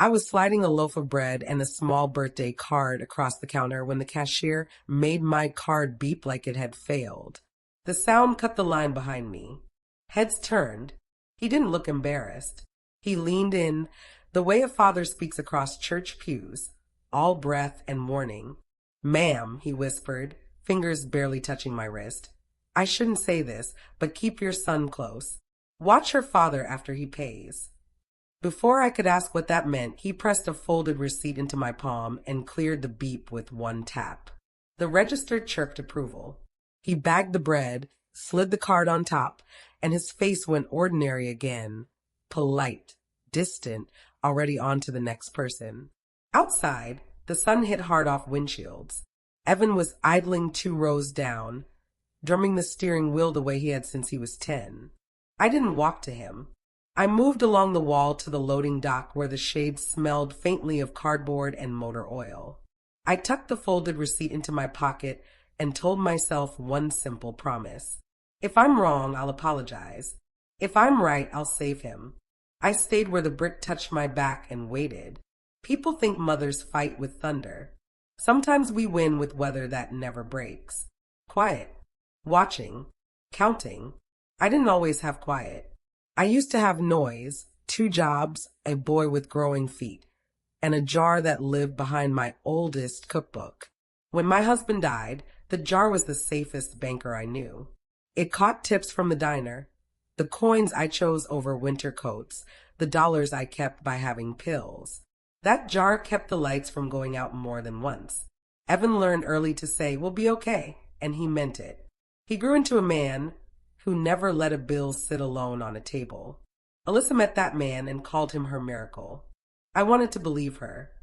I was sliding a loaf of bread and a small birthday card across the counter when the cashier made my card beep like it had failed. The sound cut the line behind me. Heads turned. He didn't look embarrassed. He leaned in, the way a father speaks across church pews, all breath and warning. "Ma'am," he whispered, fingers barely touching my wrist. "I shouldn't say this, but keep your son close. Watch your father after he pays." Before I could ask what that meant, he pressed a folded receipt into my palm and cleared the beep with one tap. The register chirped approval. He bagged the bread, slid the card on top, and his face went ordinary again. Polite, distant, already on to the next person. Outside, the sun hit hard off windshields. Evan was idling 2 rows down, drumming the steering wheel the way he had since he was 10. I didn't walk to him. I moved along the wall to the loading dock where the shades smelled faintly of cardboard and motor oil. I tucked the folded receipt into my pocket and told myself one simple promise. If I'm wrong, I'll apologize. If I'm right, I'll save him. I stayed where the brick touched my back and waited. People think mothers fight with thunder. Sometimes we win with weather that never breaks. Quiet. Watching. Counting. I didn't always have quiet. I used to have noise, 2 jobs, a boy with growing feet, and a jar that lived behind my oldest cookbook. When my husband died, the jar was the safest banker I knew. It caught tips from the diner, the coins I chose over winter coats, the dollars I kept by having pills. That jar kept the lights from going out more than once. Evan learned early to say, "We'll be okay," and he meant it. He grew into a man who never let a bill sit alone on a table. Alyssa met that man and called him her miracle. I wanted to believe her.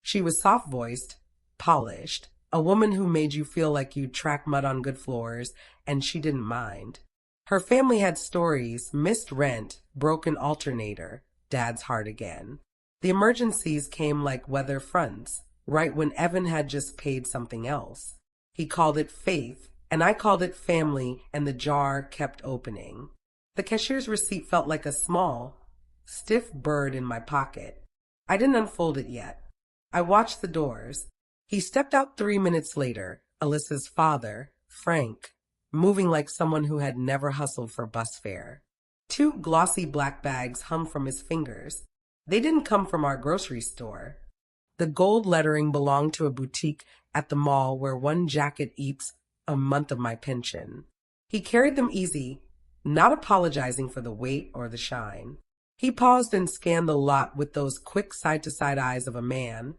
She was soft-voiced, polished, a woman who made you feel like you'd track mud on good floors, and she didn't mind. Her family had stories: missed rent, broken alternator, dad's heart again. The emergencies came like weather fronts, right when Evan had just paid something else. He called it faith, and I called it family, and the jar kept opening. The cashier's receipt felt like a small, stiff bird in my pocket. I didn't unfold it yet. I watched the doors. He stepped out 3 minutes later, Alyssa's father, Frank, moving like someone who had never hustled for bus fare. 2 glossy black bags hung from his fingers. They didn't come from our grocery store. The gold lettering belonged to a boutique at the mall where one jacket eats a month of my pension. He carried them easy, not apologizing for the weight or the shine. He paused and scanned the lot with those quick side-to-side eyes of a man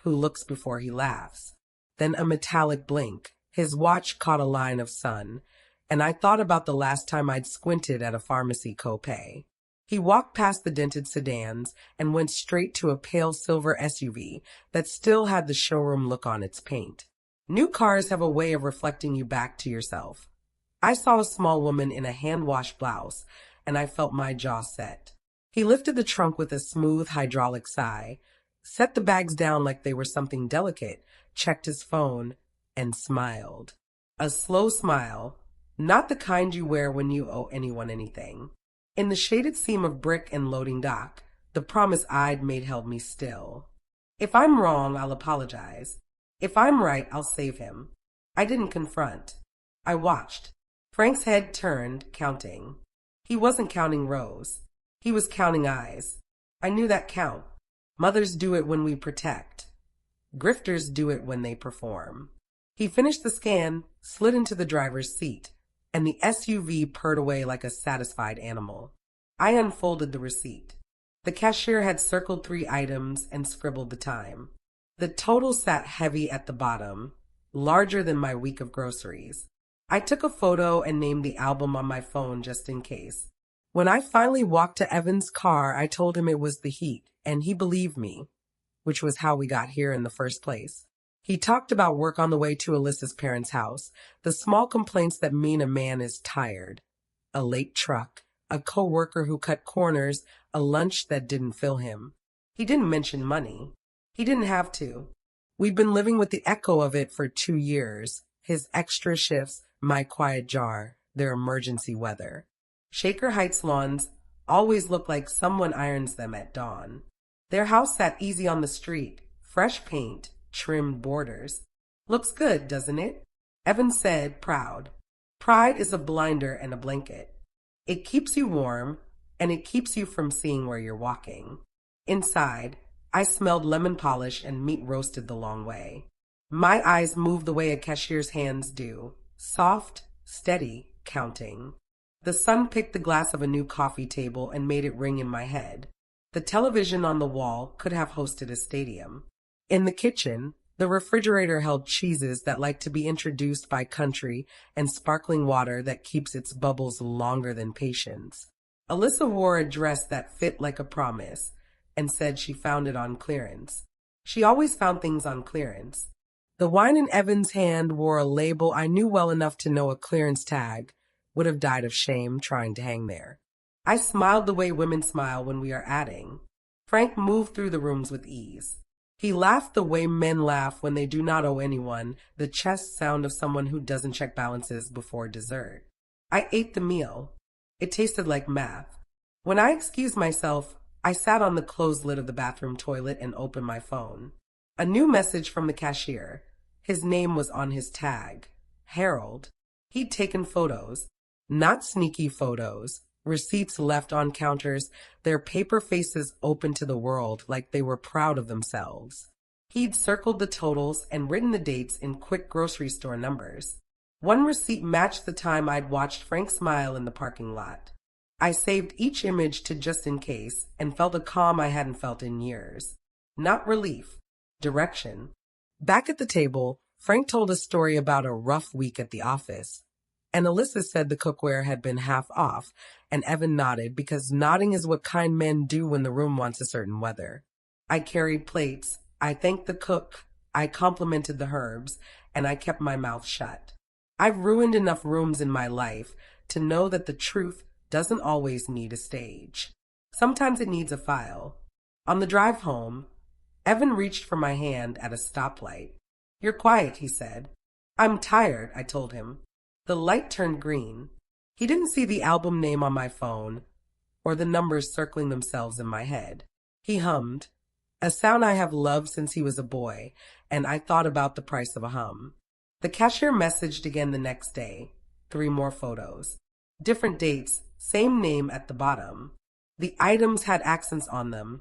who looks before he laughs. Then a metallic blink. His watch caught a line of sun, and I thought about the last time I'd squinted at a pharmacy copay. He walked past the dented sedans and went straight to a pale silver SUV that still had the showroom look on its paint. New cars have a way of reflecting you back to yourself. I saw a small woman in a hand-washed blouse, and I felt my jaw set. He lifted the trunk with a smooth hydraulic sigh, set the bags down like they were something delicate, checked his phone, and smiled. A slow smile, not the kind you wear when you owe anyone anything. In the shaded seam of brick and loading dock, the promise I'd made held me still. If I'm wrong, I'll apologize. If I'm right, I'll save him. I didn't confront. I watched. Frank's head turned, counting. He wasn't counting rows. He was counting eyes. I knew that count. Mothers do it when we protect. Grifters do it when they perform. He finished the scan, slid into the driver's seat, and the SUV purred away like a satisfied animal. I unfolded the receipt. The cashier had circled 3 items and scribbled the time. The total sat heavy at the bottom, larger than my week of groceries. I took a photo and named the album on my phone just in case. When I finally walked to Evan's car, I told him it was the heat, and he believed me, which was how we got here in the first place. He talked about work on the way to Alyssa's parents' house, the small complaints that mean a man is tired, a late truck, a coworker who cut corners, a lunch that didn't fill him. He didn't mention money. He didn't have to. We've been living with the echo of it for 2 years. His extra shifts, my quiet jar, their emergency weather. Shaker Heights lawns always look like someone irons them at dawn. Their house sat easy on the street, fresh paint, trimmed borders. Looks good, doesn't it? Evan said, proud. Pride is a blinder and a blanket. It keeps you warm, and it keeps you from seeing where you're walking. Inside, I smelled lemon polish and meat roasted the long way. My eyes moved the way a cashier's hands do, soft, steady, counting. The sun picked the glass of a new coffee table and made it ring in my head. The television on the wall could have hosted a stadium. In the kitchen, the refrigerator held cheeses that like to be introduced by country and sparkling water that keeps its bubbles longer than patience. Alyssa wore a dress that fit like a promise and said she found it on clearance. She always found things on clearance. The wine in Evan's hand wore a label I knew well enough to know a clearance tag would have died of shame trying to hang there. I smiled the way women smile when we are adding. Frank moved through the rooms with ease. He laughed the way men laugh when they do not owe anyone, the chest sound of someone who doesn't check balances before dessert. I ate the meal. It tasted like math. When I excused myself, I sat on the closed lid of the bathroom toilet and opened my phone. A new message from the cashier. His name was on his tag. Harold. He'd taken photos. Not sneaky photos. Receipts left on counters, their paper faces open to the world like they were proud of themselves. He'd circled the totals and written the dates in quick grocery store numbers. One receipt matched the time I'd watched Frank smile in the parking lot. I saved each image to just in case and felt a calm I hadn't felt in years. Not relief, direction. Back at the table, Frank told a story about a rough week at the office. And Alyssa said the cookware had been half off, and Evan nodded because nodding is what kind men do when the room wants a certain weather. I carried plates, I thanked the cook, I complimented the herbs, and I kept my mouth shut. I've ruined enough rooms in my life to know that the truth doesn't always need a stage. Sometimes it needs a file. On the drive home, Evan reached for my hand at a stoplight. You're quiet, he said. I'm tired, I told him. The light turned green. He didn't see the album name on my phone or the numbers circling themselves in my head. He hummed, a sound I have loved since he was a boy, and I thought about the price of a hum. The cashier messaged again the next day. 3 more photos. Different dates, same name at the bottom. The items had accents on them,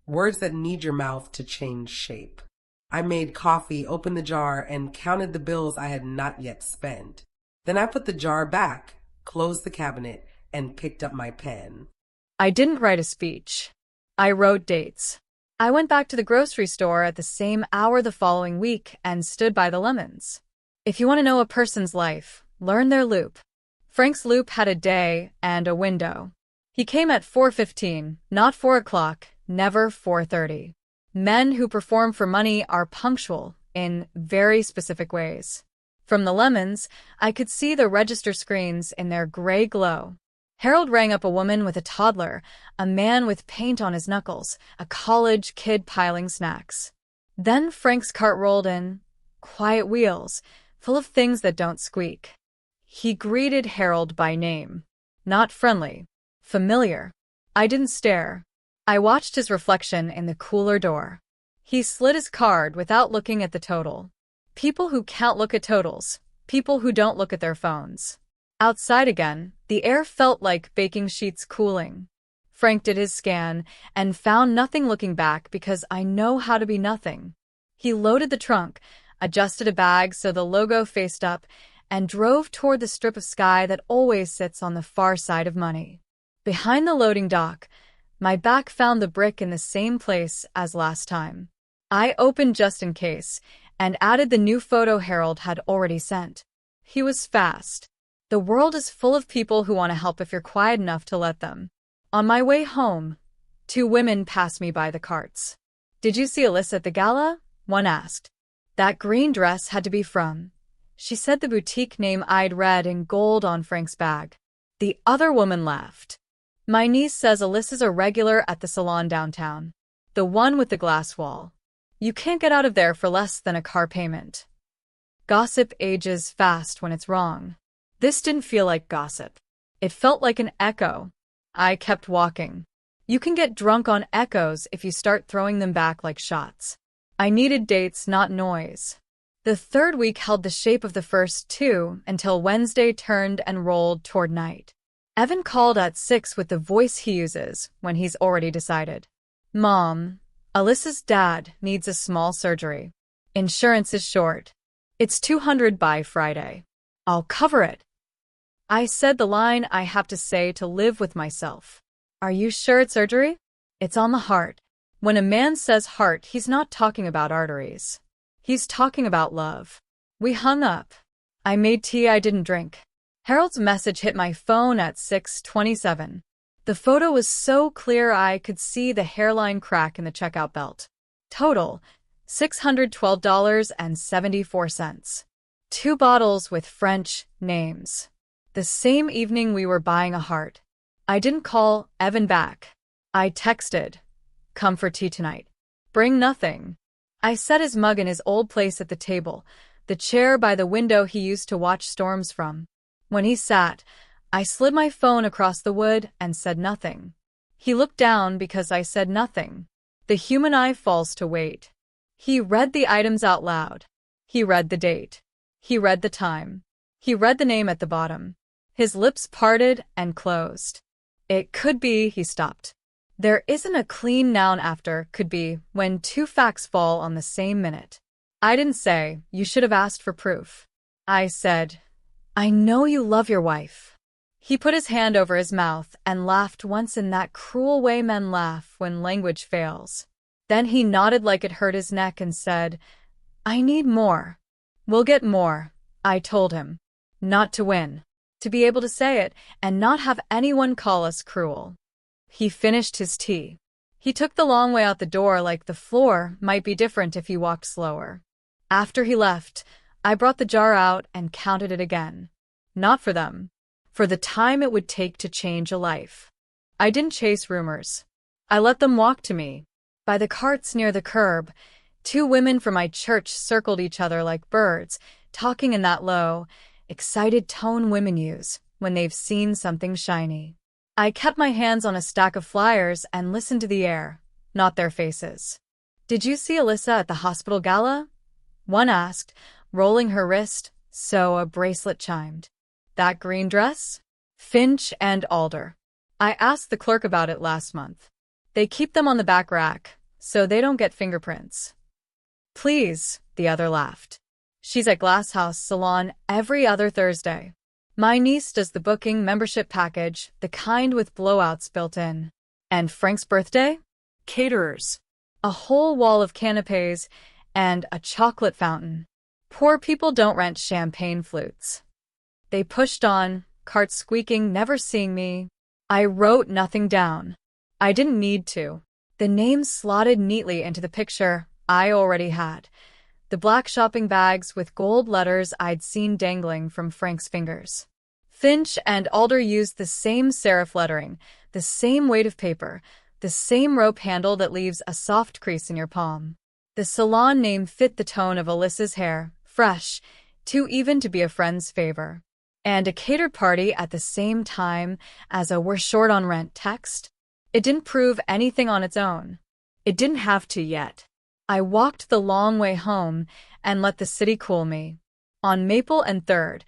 words that need your mouth to change shape. I made coffee, opened the jar, and counted the bills I had not yet spent. Then I put the jar back, closed the cabinet, and picked up my pen. I didn't write a speech. I wrote dates. I went back to the grocery store at the same hour the following week and stood by the lemons. If you want to know a person's life, learn their loop. Frank's loop had a day and a window. He came at 4:15, not 4 o'clock, never 4:30. Men who perform for money are punctual in very specific ways. From the lemons, I could see the register screens in their gray glow. Harold rang up a woman with a toddler, a man with paint on his knuckles, a college kid piling snacks. Then Frank's cart rolled in, quiet wheels, full of things that don't squeak. He greeted Harold by name. Not friendly. Familiar. I didn't stare. I watched his reflection in the cooler door. He slid his card without looking at the total. People who can't look at totals. People who don't look at their phones. Outside again, the air felt like baking sheets cooling. Frank did his scan and found nothing looking back because I know how to be nothing. He loaded the trunk, adjusted a bag so the logo faced up, and drove toward the strip of sky that always sits on the far side of money. Behind the loading dock, my back found the brick in the same place as last time. I opened just in case, and added the new photo Harold had already sent. He was fast. The world is full of people who want to help if you're quiet enough to let them. On my way home, 2 women passed me by the carts. Did you see Alyssa at the gala? One asked. That green dress had to be from. She said the boutique name I'd read in gold on Frank's bag. The other woman laughed. My niece says Alyssa's a regular at the salon downtown. The one with the glass wall. You can't get out of there for less than a car payment. Gossip ages fast when it's wrong. This didn't feel like gossip. It felt like an echo. I kept walking. You can get drunk on echoes if you start throwing them back like shots. I needed dates, not noise. The third week held the shape of the first two until Wednesday turned and rolled toward night. Evan called at 6 with the voice he uses when he's already decided. Mom, Alyssa's dad needs a small surgery. Insurance is short. It's $200 by Friday. I'll cover it. I said the line I have to say to live with myself. Are you sure it's surgery? It's on the heart. When a man says heart, he's not talking about arteries. He's talking about love. We hung up. I made tea I didn't drink. Harold's message hit my phone at 6:27. The photo was so clear I could see the hairline crack in the checkout belt. Total, $612.74. 2 bottles with French names. The same evening we were buying a heart. I didn't call Evan back. I texted, "Come for tea tonight. Bring nothing." I set his mug in his old place at the table, the chair by the window he used to watch storms from. When he sat, I slid my phone across the wood and said nothing. He looked down because I said nothing. The human eye falls to wait. He read the items out loud. He read the date. He read the time. He read the name at the bottom. His lips parted and closed. It could be, he stopped. There isn't a clean noun after could be when 2 facts fall on the same minute. I didn't say, you should have asked for proof. I said, I know you love your wife. He put his hand over his mouth and laughed once in that cruel way men laugh when language fails. Then he nodded like it hurt his neck and said, I need more. We'll get more, I told him. Not to win. To be able to say it and not have anyone call us cruel. He finished his tea. He took the long way out the door like the floor might be different if he walked slower. After he left, I brought the jar out and counted it again. Not for them. For the time it would take to change a life. I didn't chase rumors. I let them walk to me. By the carts near the curb, 2 women from my church circled each other like birds, talking in that low, excited tone women use when they've seen something shiny. I kept my hands on a stack of flyers and listened to the air, not their faces. Did you see Alyssa at the hospital gala? One asked, rolling her wrist, so a bracelet chimed. That green dress? Finch and Alder. I asked the clerk about it last month. They keep them on the back rack, so they don't get fingerprints. Please, the other laughed. She's at Glasshouse Salon every other Thursday. My niece does the booking membership package, the kind with blowouts built in. And Frank's birthday? Caterers. A whole wall of canapes and a chocolate fountain. Poor people don't rent champagne flutes. They pushed on, carts squeaking, never seeing me. I wrote nothing down. I didn't need to. The names slotted neatly into the picture I already had. The black shopping bags with gold letters I'd seen dangling from Frank's fingers. Finch and Alder used the same serif lettering, the same weight of paper, the same rope handle that leaves a soft crease in your palm. The salon name fit the tone of Alyssa's hair, fresh, too even to be a friend's favor. And a catered party at the same time as a "we're short on rent" text. It didn't prove anything on its own. It didn't have to yet. I walked the long way home and let the city cool me. On Maple and 3rd,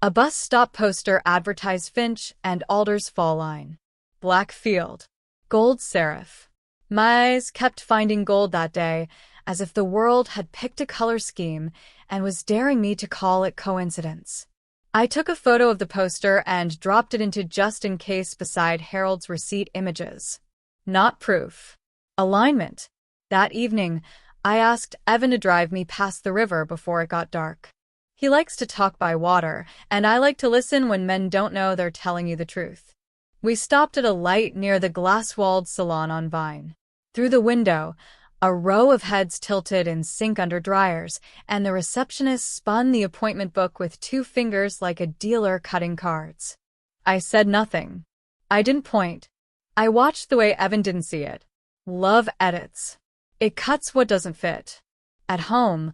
a bus stop poster advertised Finch and Alder's fall line. Black field. Gold serif. My eyes kept finding gold that day, as if the world had picked a color scheme and was daring me to call it coincidence. I took a photo of the poster and dropped it into just in case beside Harold's receipt images. Not proof. Alignment. That evening, I asked Evan to drive me past the river before it got dark. He likes to talk by water, and I like to listen when men don't know they're telling you the truth. We stopped at a light near the glass-walled salon on Vine. Through the window, a row of heads tilted in sync under dryers, and the receptionist spun the appointment book with 2 fingers like a dealer cutting cards. I said nothing. I didn't point. I watched the way Evan didn't see it. Love edits. It cuts what doesn't fit. At home,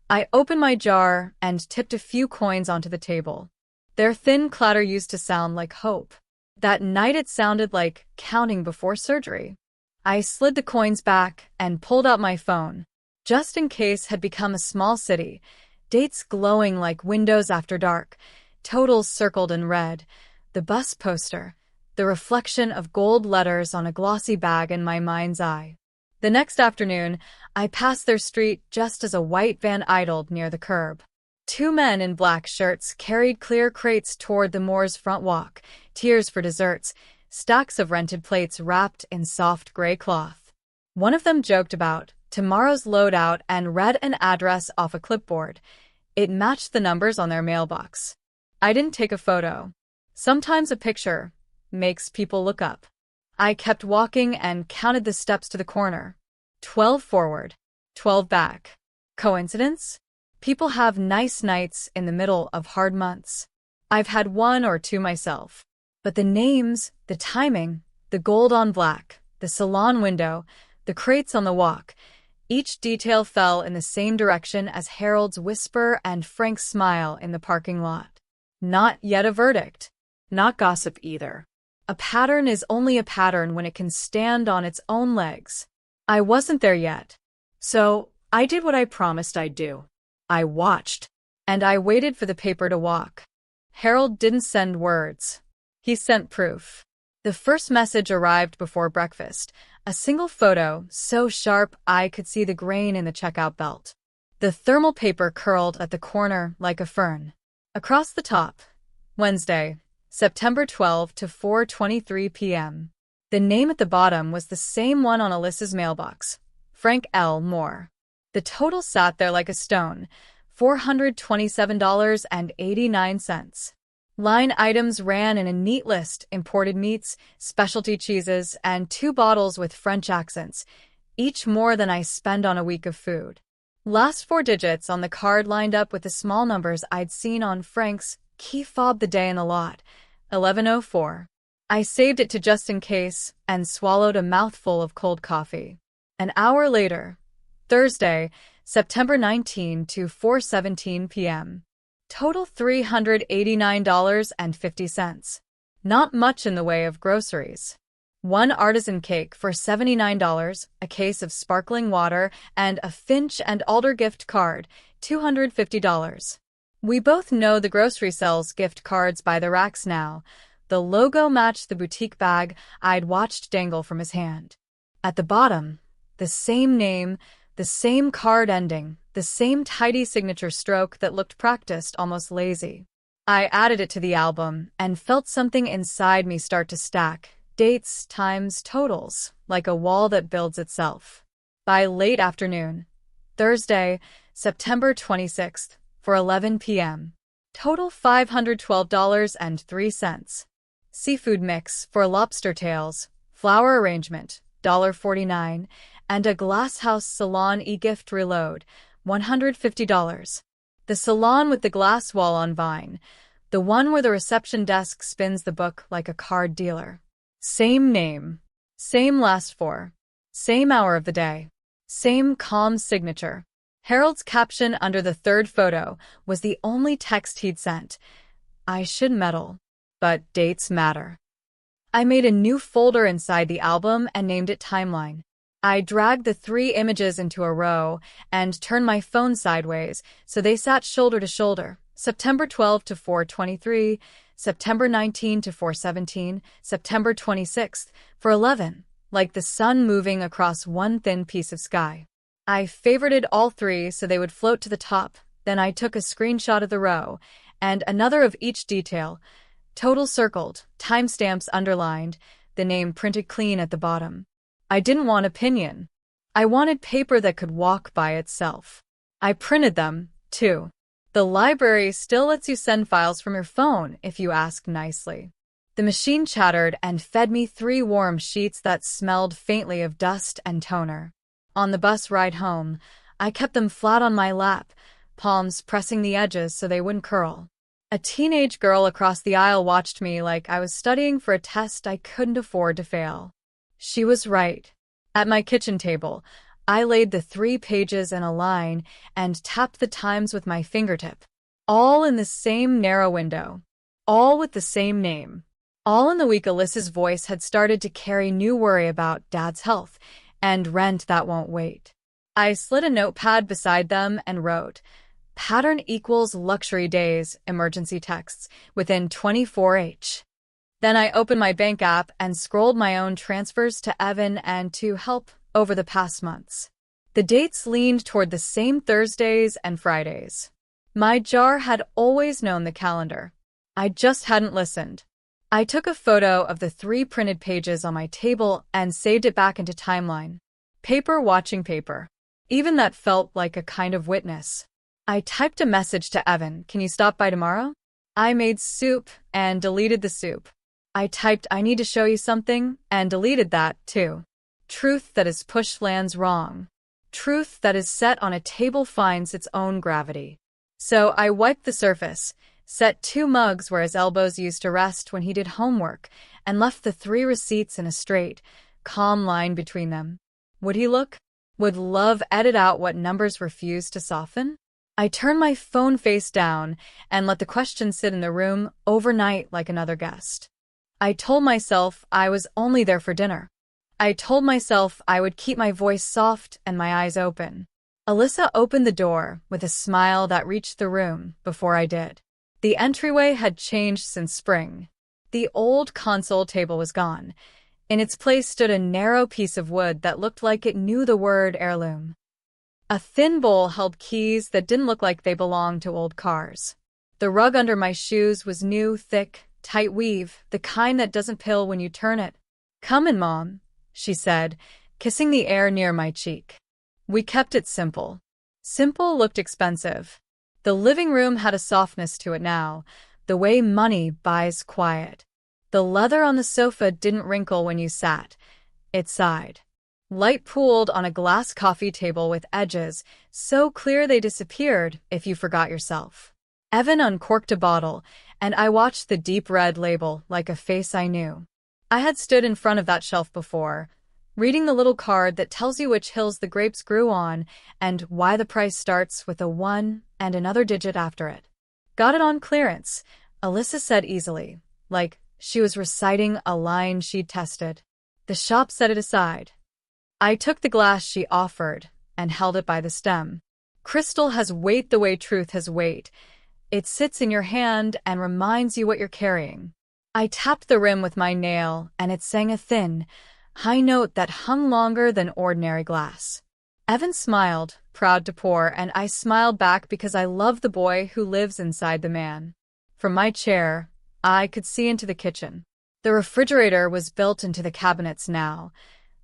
I opened my jar and tipped a few coins onto the table. Their thin clatter used to sound like hope. That night it sounded like counting before surgery. I slid the coins back and pulled out my phone. Just in Case had become a small city, dates glowing like windows after dark, totals circled in red, the bus poster, the reflection of gold letters on a glossy bag in my mind's eye. The next afternoon, I passed their street just as a white van idled near the curb. Two men in black shirts carried clear crates toward the Moore's front walk, tiers for desserts, stacks of rented plates wrapped in soft gray cloth. One of them joked about tomorrow's loadout and read an address off a clipboard. It matched the numbers on their mailbox. I didn't take a photo. Sometimes a picture makes people look up. I kept walking and counted the steps to the corner. 12 forward, 12 back. Coincidence? People have nice nights in the middle of hard months. I've had one or two myself. But the names, the timing, the gold on black, the salon window, the crates on the walk, each detail fell in the same direction as Harold's whisper and Frank's smile in the parking lot. Not yet a verdict. Not gossip either. A pattern is only a pattern when it can stand on its own legs. I wasn't there yet. So I did what I promised I'd do. I watched. And I waited for the paper to walk. Harold didn't send words. He sent proof. The first message arrived before breakfast. A single photo, so sharp I could see the grain in the checkout belt. The thermal paper curled at the corner like a fern. Across the top, Wednesday, September 12 to 4:23 p.m. The name at the bottom was the same one on Alyssa's mailbox, Frank L. Moore. The total sat there like a stone, $427.89. Line items ran in a neat list: imported meats, specialty cheeses, and 2 bottles with French accents, each more than I spend on a week of food. Last 4 digits on the card lined up with the small numbers I'd seen on Frank's key fob the day in the lot, 11:04. I saved it to just in case and swallowed a mouthful of cold coffee. An hour later, Thursday, September 19 to 4:17 p.m. Total $389.50. Not much in the way of groceries. 1 artisan cake for $79, a case of sparkling water, and a Finch and Alder gift card, $250. We both know the grocery sells gift cards by the racks now. The logo matched the boutique bag I'd watched dangle from his hand. At the bottom, the same name, the same card ending, the same tidy signature stroke that looked practiced, almost lazy. I added it to the album and felt something inside me start to stack. Dates, times, totals, like a wall that builds itself. By late afternoon, Thursday, September 26th, for 11 p.m. Total $512.03. Seafood mix for lobster tails, flower arrangement, $1.49, and a Glasshouse Salon e-gift reload, $150. The salon with the glass wall on Vine, the one where the reception desk spins the book like a card dealer. Same name, same last 4, same hour of the day, same calm signature. Harold's caption under the 3rd photo was the only text he'd sent. I should meddle, but dates matter. I made a new folder inside the album and named it Timeline. I dragged the 3 images into a row and turned my phone sideways so they sat shoulder to shoulder. September 12 to 4:23, September 19 to 4:17, September 26th for 11, like the sun moving across one thin piece of sky. I favorited all 3 so they would float to the top. Then I took a screenshot of the row and another of each detail. Total circled, timestamps underlined, the name printed clean at the bottom. I didn't want opinion. I wanted paper that could walk by itself. I printed them, too. The library still lets you send files from your phone if you ask nicely. The machine chattered and fed me 3 warm sheets that smelled faintly of dust and toner. On the bus ride home, I kept them flat on my lap, palms pressing the edges so they wouldn't curl. A teenage girl across the aisle watched me like I was studying for a test I couldn't afford to fail. She was right. At my kitchen table, I laid the 3 pages in a line and tapped the times with my fingertip. All in the same narrow window. All with the same name. All in the week, Alyssa's voice had started to carry new worry about Dad's health and rent that won't wait. I slid a notepad beside them and wrote, "Pattern equals luxury days, emergency texts, within 24H." Then I opened my bank app and scrolled my own transfers to Evan and to help over the past months. The dates leaned toward the same Thursdays and Fridays. My jar had always known the calendar. I just hadn't listened. I took a photo of the 3 printed pages on my table and saved it back into timeline. Paper watching paper. Even that felt like a kind of witness. I typed a message to Evan, "Can you stop by tomorrow?" I made soup and deleted the soup. I typed, "I need to show you something," and deleted that, too. Truth that is pushed lands wrong. Truth that is set on a table finds its own gravity. So I wiped the surface, set 2 mugs where his elbows used to rest when he did homework, and left the 3 receipts in a straight, calm line between them. Would he look? Would love edit out what numbers refused to soften? I turned my phone face down and let the question sit in the room overnight like another guest. I told myself I was only there for dinner. I told myself I would keep my voice soft and my eyes open. Alyssa opened the door with a smile that reached the room before I did. The entryway had changed since spring. The old console table was gone. In its place stood a narrow piece of wood that looked like it knew the word heirloom. A thin bowl held keys that didn't look like they belonged to old cars. The rug under my shoes was new, thick, tight weave, the kind that doesn't pill when you turn it. "Come in, Mom," she said, kissing the air near my cheek. We kept it simple. Simple looked expensive. The living room had a softness to it now, the way money buys quiet. The leather on the sofa didn't wrinkle when you sat. It sighed. Light pooled on a glass coffee table with edges, so clear they disappeared if you forgot yourself. Evan uncorked a bottle, and I watched the deep red label like a face I knew. I had stood in front of that shelf before, reading the little card that tells you which hills the grapes grew on and why the price starts with a 1 and another digit after it. "Got it on clearance," Alyssa said easily, like she was reciting a line she'd tested. The shop set it aside. I took the glass she offered and held it by the stem. "Crystal has weight the way truth has weight. It sits in your hand and reminds you what you're carrying." I tapped the rim with my nail, and it sang a thin, high note that hung longer than ordinary glass. Evan smiled, proud to pour, and I smiled back because I love the boy who lives inside the man. From my chair, I could see into the kitchen. The refrigerator was built into the cabinets now.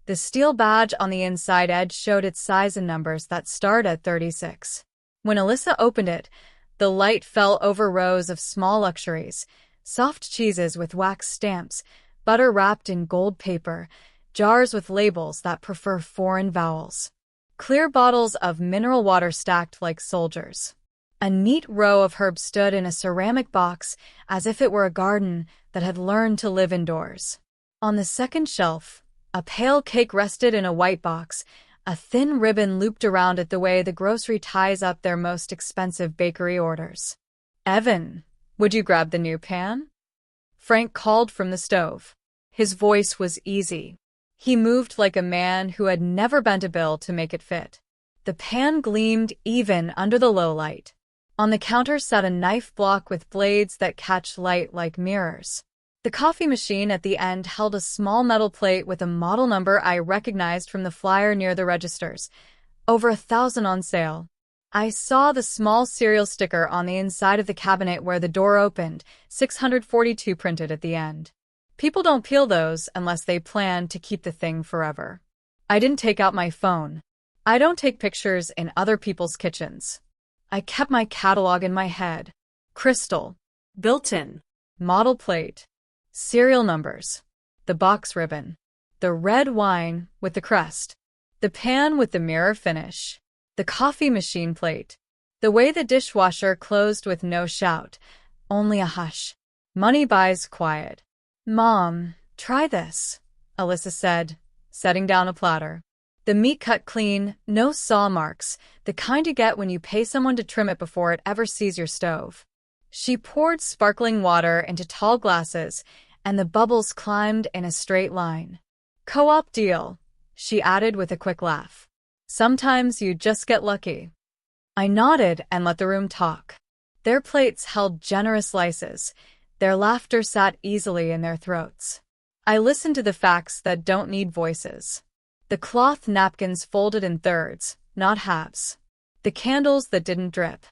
The steel badge on the inside edge showed its size and numbers that start at 36. When Alyssa opened it, the light fell over rows of small luxuries, soft cheeses with wax stamps, butter wrapped in gold paper, jars with labels that prefer foreign vowels, clear bottles of mineral water stacked like soldiers. A neat row of herbs stood in a ceramic box as if it were a garden that had learned to live indoors. On the second shelf, a pale cake rested in a white box, a thin ribbon looped around it the way the grocery ties up their most expensive bakery orders. "Evan, would you grab the new pan?" Frank called from the stove. His voice was easy. He moved like a man who had never bent a bill to make it fit. The pan gleamed even under the low light. On the counter sat a knife block with blades that catch light like mirrors. The coffee machine at the end held a small metal plate with a model number I recognized from the flyer near the registers. Over 1,000 on sale. I saw the small serial sticker on the inside of the cabinet where the door opened, 642 printed at the end. People don't peel those unless they plan to keep the thing forever. I didn't take out my phone. I don't take pictures in other people's kitchens. I kept my catalog in my head. Crystal. Built-in. Model plate. Serial numbers. The box ribbon. The red wine with the crest. The pan with the mirror finish. The coffee machine plate. The way the dishwasher closed with no shout. Only a hush. Money buys quiet. "Mom, try this," Alyssa said, setting down a platter. The meat cut clean, no saw marks, the kind you get when you pay someone to trim it before it ever sees your stove. She poured sparkling water into tall glasses, and the bubbles climbed in a straight line. Co-op deal, she added with a quick laugh. Sometimes you just get lucky. I nodded and let the room talk. Their plates held generous slices. Their laughter sat easily in their throats. I listened to the facts that don't need voices. The cloth napkins folded in thirds, not halves. The candles that didn't drip.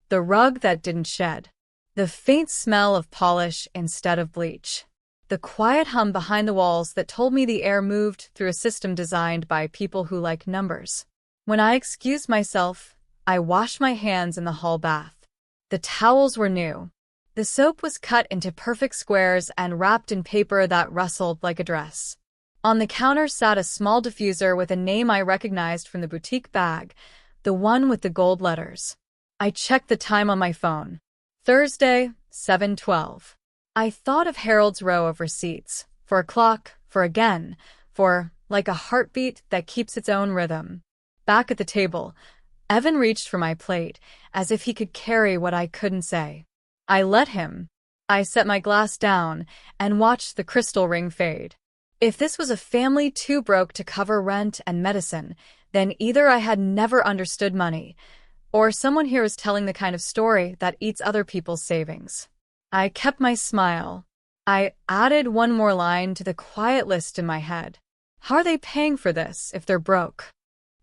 The rug that didn't shed. The faint smell of polish instead of bleach. The quiet hum behind the walls that told me the air moved through a system designed by people who like numbers. When I excused myself, I washed my hands in the hall bath. The towels were new. The soap was cut into perfect squares and wrapped in paper that rustled like a dress. On the counter sat a small diffuser with a name I recognized from the boutique bag, the one with the gold letters. I checked the time on my phone. Thursday, 7:12. I thought of Harold's row of receipts, for a clock, for again, for like a heartbeat that keeps its own rhythm. Back at the table, Evan reached for my plate, as if he could carry what I couldn't say. I let him. I set my glass down and watched the crystal ring fade. If this was a family too broke to cover rent and medicine, then either I had never understood money, or someone here was telling the kind of story that eats other people's savings. I kept my smile. I added one more line to the quiet list in my head. How are they paying for this if they're broke?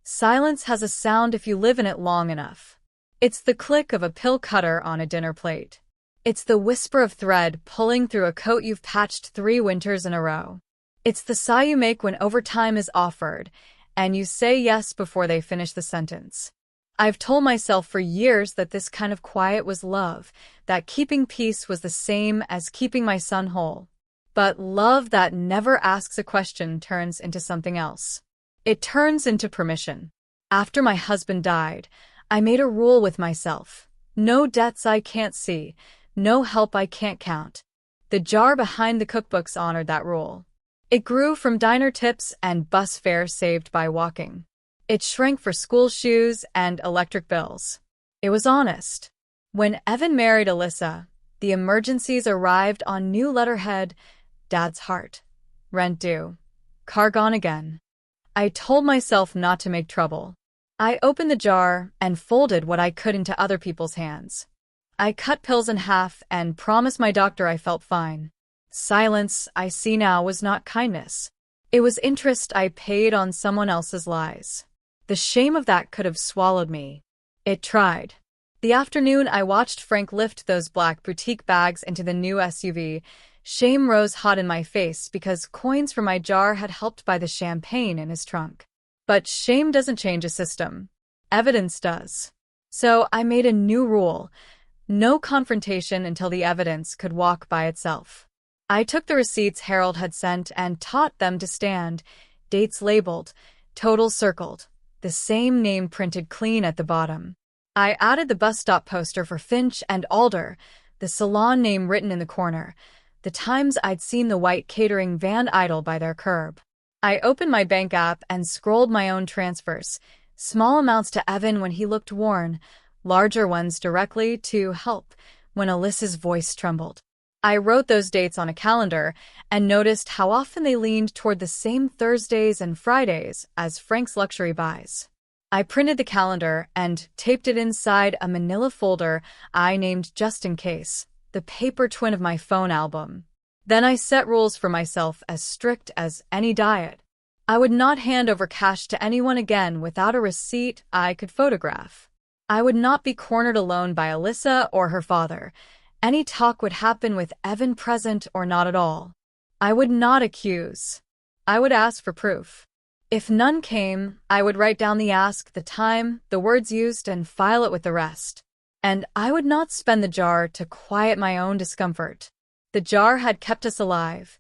Silence has a sound if you live in it long enough. It's the click of a pill cutter on a dinner plate. It's the whisper of thread pulling through a coat you've patched 3 winters in a row. It's the sigh you make when overtime is offered, and you say yes before they finish the sentence. I've told myself for years that this kind of quiet was love, that keeping peace was the same as keeping my son whole. But love that never asks a question turns into something else. It turns into permission. After my husband died, I made a rule with myself. No debts I can't see, no help I can't count. The jar behind the cookbooks honored that rule. It grew from diner tips and bus fares saved by walking. It shrank for school shoes and electric bills. It was honest. When Evan married Alyssa, the emergencies arrived on new letterhead, Dad's heart, rent due, car gone again. I told myself not to make trouble. I opened the jar and folded what I could into other people's hands. I cut pills in half and promised my doctor I felt fine. Silence, I see now, was not kindness. It was interest I paid on someone else's lies. The shame of that could have swallowed me. It tried. The afternoon I watched Frank lift those black boutique bags into the new SUV, shame rose hot in my face because coins from my jar had helped buy the champagne in his trunk. But shame doesn't change a system. Evidence does. So I made a new rule. No confrontation until the evidence could walk by itself. I took the receipts Harold had sent and taught them to stand, dates labeled, totals circled, the same name printed clean at the bottom. I added the bus stop poster for Finch and Alder, the salon name written in the corner, the times I'd seen the white catering van idle by their curb. I opened my bank app and scrolled my own transfers, small amounts to Evan when he looked worn, larger ones directly to Help when Alyssa's voice trembled. I wrote those dates on a calendar and noticed how often they leaned toward the same Thursdays and Fridays as Frank's luxury buys. I printed the calendar and taped it inside a manila folder I named Just in Case, the paper twin of my phone album. Then I set rules for myself as strict as any diet. I would not hand over cash to anyone again without a receipt I could photograph. I would not be cornered alone by Alyssa or her father. Any talk would happen with Evan present or not at all. I would not accuse. I would ask for proof. If none came, I would write down the ask, the time, the words used, and file it with the rest. And I would not spend the jar to quiet my own discomfort. The jar had kept us alive.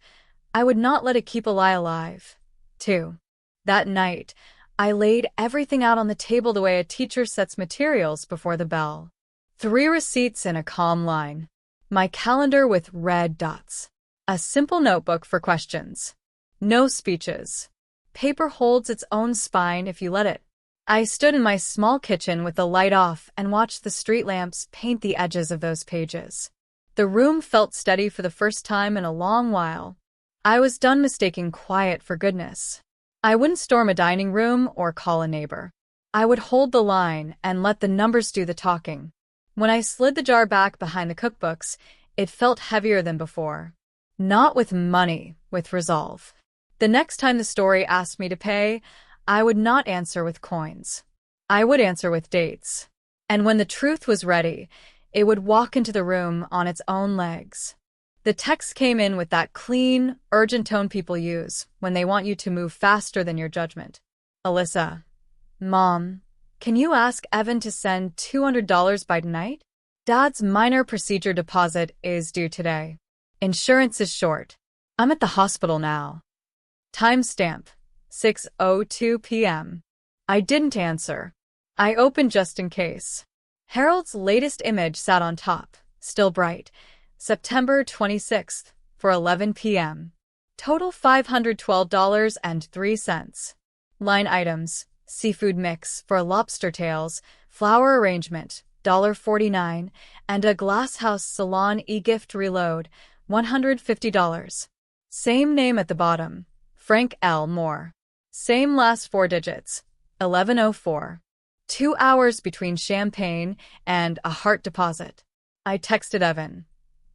I would not let it keep a lie alive, too. That night, I laid everything out on the table the way a teacher sets materials before the bell. 3 receipts in a calm line. My calendar with red dots. A simple notebook for questions. No speeches. Paper holds its own spine if you let it. I stood in my small kitchen with the light off and watched the street lamps paint the edges of those pages. The room felt steady for the first time in a long while. I was done mistaking quiet for goodness. I wouldn't storm a dining room or call a neighbor. I would hold the line and let the numbers do the talking. When I slid the jar back behind the cookbooks, it felt heavier than before. Not with money, with resolve. The next time the story asked me to pay, I would not answer with coins. I would answer with dates. And when the truth was ready, it would walk into the room on its own legs. The text came in with that clean, urgent tone people use when they want you to move faster than your judgment. Alyssa, Mom, can you ask Evan to send $200 by tonight? Dad's minor procedure deposit is due today. Insurance is short. I'm at the hospital now. Timestamp, 6:02 p.m. I didn't answer. I opened just in case. Harold's latest image sat on top, still bright. September 26th, for 11 p.m. Total $512.03. Line items, seafood mix for lobster tails, flower arrangement, $1.49, and a glasshouse salon e-gift reload, $150. Same name at the bottom, Frank L. Moore. Same last four digits, 1104. 2 hours between champagne and a heart deposit. I texted Evan.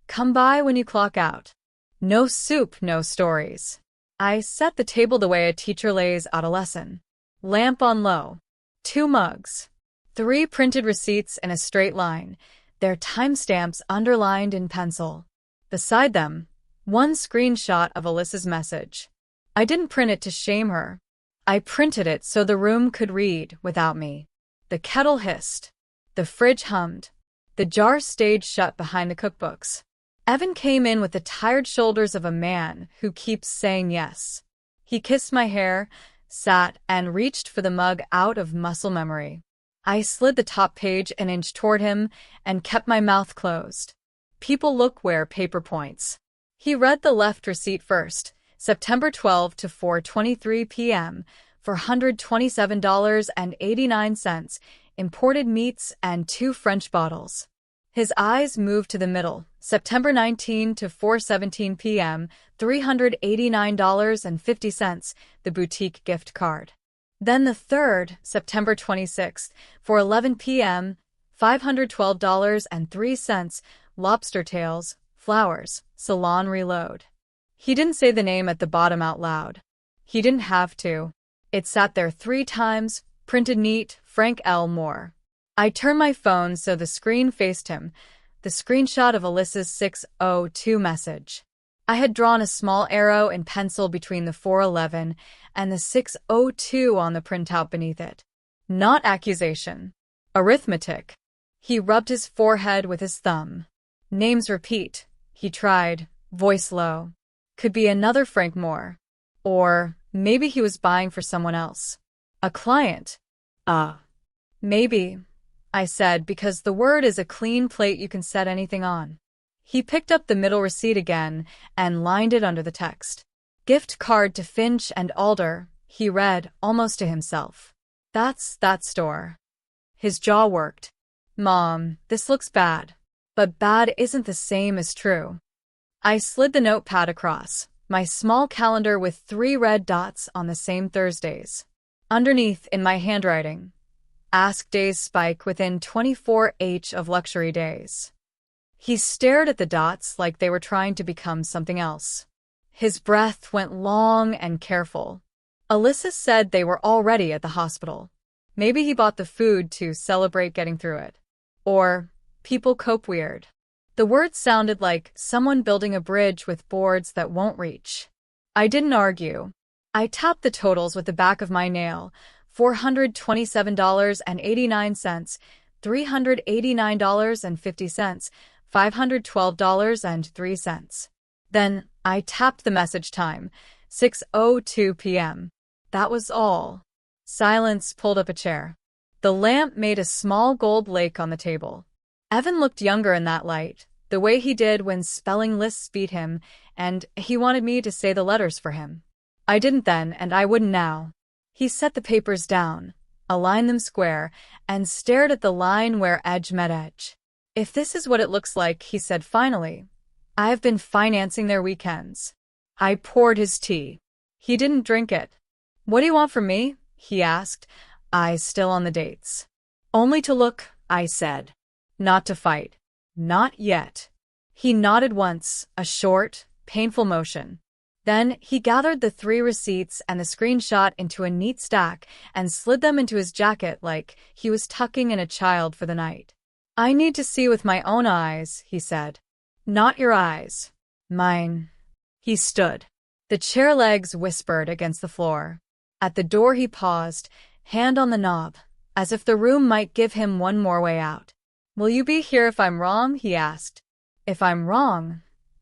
Come by when you clock out. No soup, no stories. I set the table the way a teacher lays out a lesson. Lamp on low. 2 mugs. 3 printed receipts in a straight line, their timestamps underlined in pencil. Beside them, 1 screenshot of Alyssa's message. I didn't print it to shame her. I printed it so the room could read without me. The kettle hissed. The fridge hummed. The jar stayed shut behind the cookbooks. Evan came in with the tired shoulders of a man who keeps saying yes. He kissed my hair, sat, and reached for the mug out of muscle memory. I slid the top page an inch toward him and kept my mouth closed. People look where paper points. He read the left receipt first, September 12 to 4:23 p.m., for $127.89, imported meats and 2 French bottles. His eyes moved to the middle, September 19 to 4:17 p.m., $389.50, the boutique gift card. Then the third, September 26th, for 11 p.m., $512.03, lobster tails, flowers, salon reload. He didn't say the name at the bottom out loud. He didn't have to. It sat there 3 times, printed neat, Frank L. Moore. I turned my phone so the screen faced him, the screenshot of Alyssa's 6:02 message. I had drawn a small arrow in pencil between the 411 and the 6:02 on the printout beneath it. Not accusation. Arithmetic. He rubbed his forehead with his thumb. Names repeat, he tried, voice low. Could be another Frank Moore. Or maybe he was buying for someone else. A client. Maybe, I said, because the word is a clean plate you can set anything on. He picked up the middle receipt again and lined it under the text. Gift card to Finch and Alder, he read, almost to himself. That's that store. His jaw worked. Mom, this looks bad. But bad isn't the same as true. I slid the notepad across, my small calendar with 3 red dots on the same Thursdays. Underneath, in my handwriting, ask days spike within 24H of luxury days. He stared at the dots like they were trying to become something else. His breath went long and careful. Alyssa said they were already at the hospital. Maybe he bought the food to celebrate getting through it. Or, people cope weird. The words sounded like someone building a bridge with boards that won't reach. I didn't argue. I tapped the totals with the back of my nail. $427.89, $389.50, $512.03. Then, I tapped the message time, 6:02 p.m. That was all. Silence pulled up a chair. The lamp made a small gold lake on the table. Evan looked younger in that light, the way he did when spelling lists beat him, and he wanted me to say the letters for him. I didn't then, and I wouldn't now. He set the papers down, aligned them square, and stared at the line where edge met edge. If this is what it looks like, he said finally, I have been financing their weekends. I poured his tea. He didn't drink it. What do you want from me? He asked, eyes still on the dates. Only to look, I said. Not to fight. Not yet. He nodded once, a short, painful motion. Then he gathered the 3 receipts and the screenshot into a neat stack and slid them into his jacket like he was tucking in a child for the night. I need to see with my own eyes, he said. Not your eyes. Mine. He stood. The chair legs whispered against the floor. At the door he paused, hand on the knob, as if the room might give him one more way out. Will you be here if I'm wrong? He asked. If I'm wrong,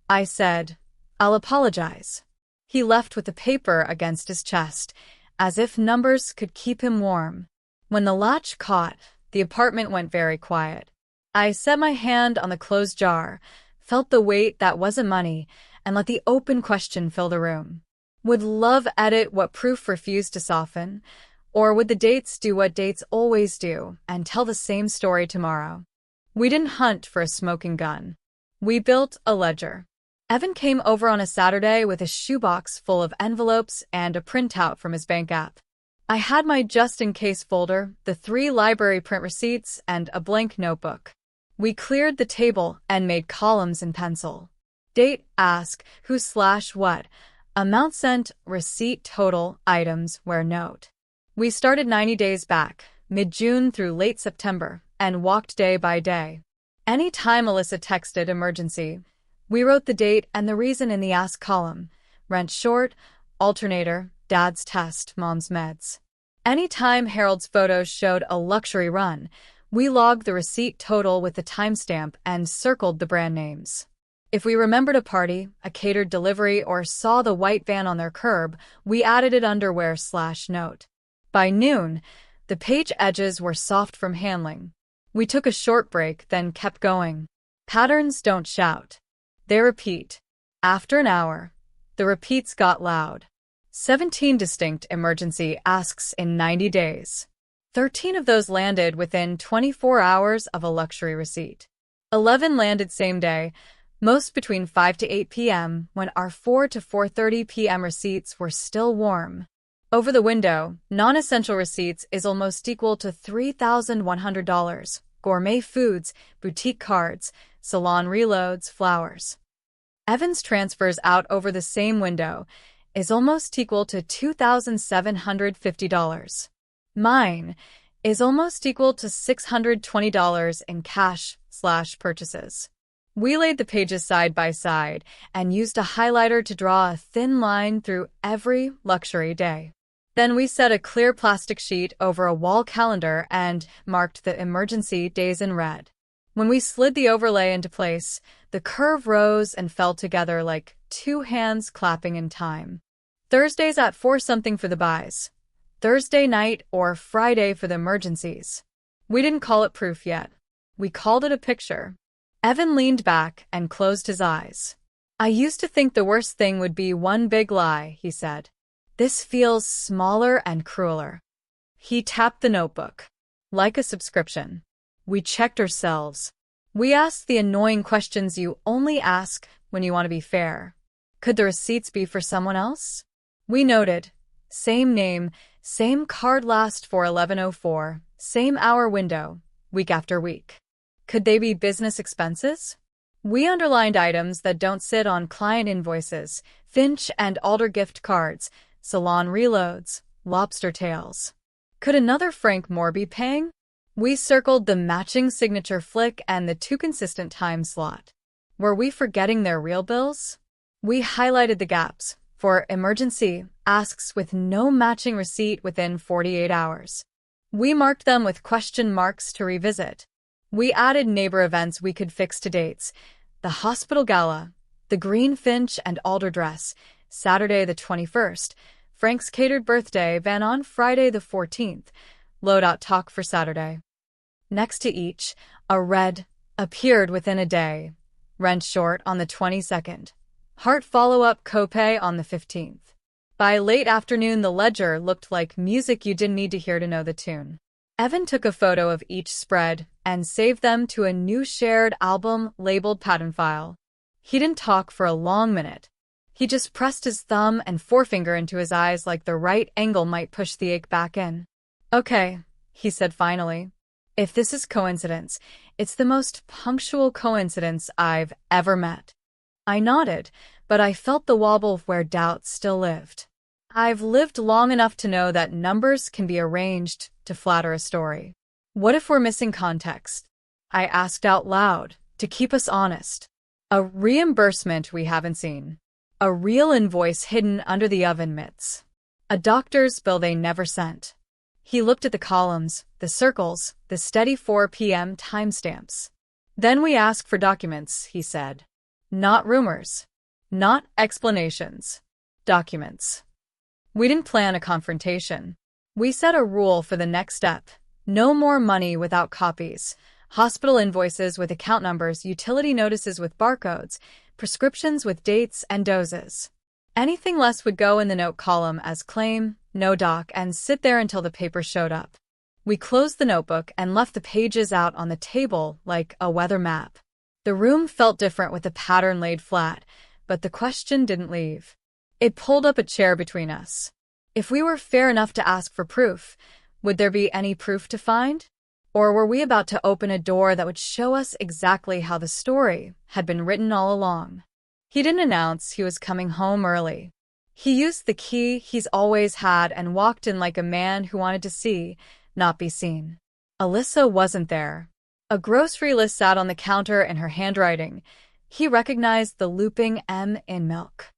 I said, I'll apologize. He left with the paper against his chest, as if numbers could keep him warm. When the latch caught, the apartment went very quiet. I set my hand on the closed jar, felt the weight that wasn't money, and let the open question fill the room. Would love edit what proof refused to soften? Or would the dates do what dates always do and tell the same story tomorrow? We didn't hunt for a smoking gun. We built a ledger. Evan came over on a Saturday with a shoebox full of envelopes and a printout from his bank app. I had my just-in-case folder, the 3 library print receipts, and a blank notebook. We cleared the table and made columns in pencil. Date, ask, who/what, amount sent, receipt, total, items, where note. We started 90 days back, mid-June through late September, and walked day by day. Any time Alyssa texted emergency, we wrote the date and the reason in the ask column. Rent short, alternator, dad's test, mom's meds. Any time Harold's photos showed a luxury run, we logged the receipt total with the timestamp and circled the brand names. If we remembered a party, a catered delivery, or saw the white van on their curb, we added it under where/note. By noon, the page edges were soft from handling. We took a short break, then kept going. Patterns don't shout. They repeat. After an hour, the repeats got loud. 17 distinct emergency asks in 90 days. 13 of those landed within 24 hours of a luxury receipt. 11 landed same day, most between 5 to 8 p.m. when our 4 to 4:30 p.m. receipts were still warm. Over the window, non-essential receipts is almost equal to $3,100. Gourmet foods, boutique cards, salon reloads, flowers. Evan's transfers out over the same window is almost equal to $2,750. Mine is almost equal to $620 in cash/purchases. We laid the pages side by side and used a highlighter to draw a thin line through every luxury day. Then we set a clear plastic sheet over a wall calendar and marked the emergency days in red. When we slid the overlay into place, the curve rose and fell together like 2 hands clapping in time. Thursdays at 4 something for the buys. Thursday night or Friday for the emergencies. We didn't call it proof yet. We called it a picture. Evan leaned back and closed his eyes. I used to think the worst thing would be one big lie, he said. This feels smaller and crueler. He tapped the notebook. Like a subscription. We checked ourselves. We asked the annoying questions you only ask when you want to be fair. Could the receipts be for someone else? We noted. Same name, same card last for 1104, same hour window, week after week. Could they be business expenses? We underlined items that don't sit on client invoices, Finch and Alder gift cards, salon reloads, lobster tails. Could another Frank Moore be paying? We circled the matching signature flick and the too consistent time slot. Were we forgetting their real bills? We highlighted the gaps for emergency asks with no matching receipt within 48 hours. We marked them with question marks to revisit. We added neighbor events we could fix to dates. The hospital gala, the green Finch and Alder dress, Saturday the 21st, Frank's catered birthday van on Friday the 14th, loadout talk for Saturday. Next to each, a red appeared within a day, rent short on the 22nd, heart follow-up copay on the 15th. By late afternoon, the ledger looked like music you didn't need to hear to know the tune. Evan took a photo of each spread and saved them to a new shared album labeled pattern file. He didn't talk for a long minute. He just pressed his thumb and forefinger into his eyes like the right angle might push the ache back in. "Okay," he said finally. "If this is coincidence, it's the most punctual coincidence I've ever met." I nodded, but I felt the wobble where doubt still lived. I've lived long enough to know that numbers can be arranged to flatter a story. What if we're missing context? I asked out loud, to keep us honest. A reimbursement we haven't seen. A real invoice hidden under the oven mitts. A doctor's bill they never sent. He looked at the columns, the circles, the steady 4 p.m. timestamps. "Then we ask for documents," he said. "Not rumors. Not explanations. Documents." We didn't plan a confrontation. We set a rule for the next step. No more money without copies. Hospital invoices with account numbers, utility notices with barcodes, prescriptions with dates and doses. Anything less would go in the note column as claim, no doc, and sit there until the paper showed up. We closed the notebook and left the pages out on the table like a weather map. The room felt different with the pattern laid flat, but the question didn't leave. It pulled up a chair between us. If we were fair enough to ask for proof, would there be any proof to find? Or were we about to open a door that would show us exactly how the story had been written all along? He didn't announce he was coming home early. He used the key he's always had and walked in like a man who wanted to see, not be seen. Alyssa wasn't there. A grocery list sat on the counter in her handwriting. He recognized the looping M in milk.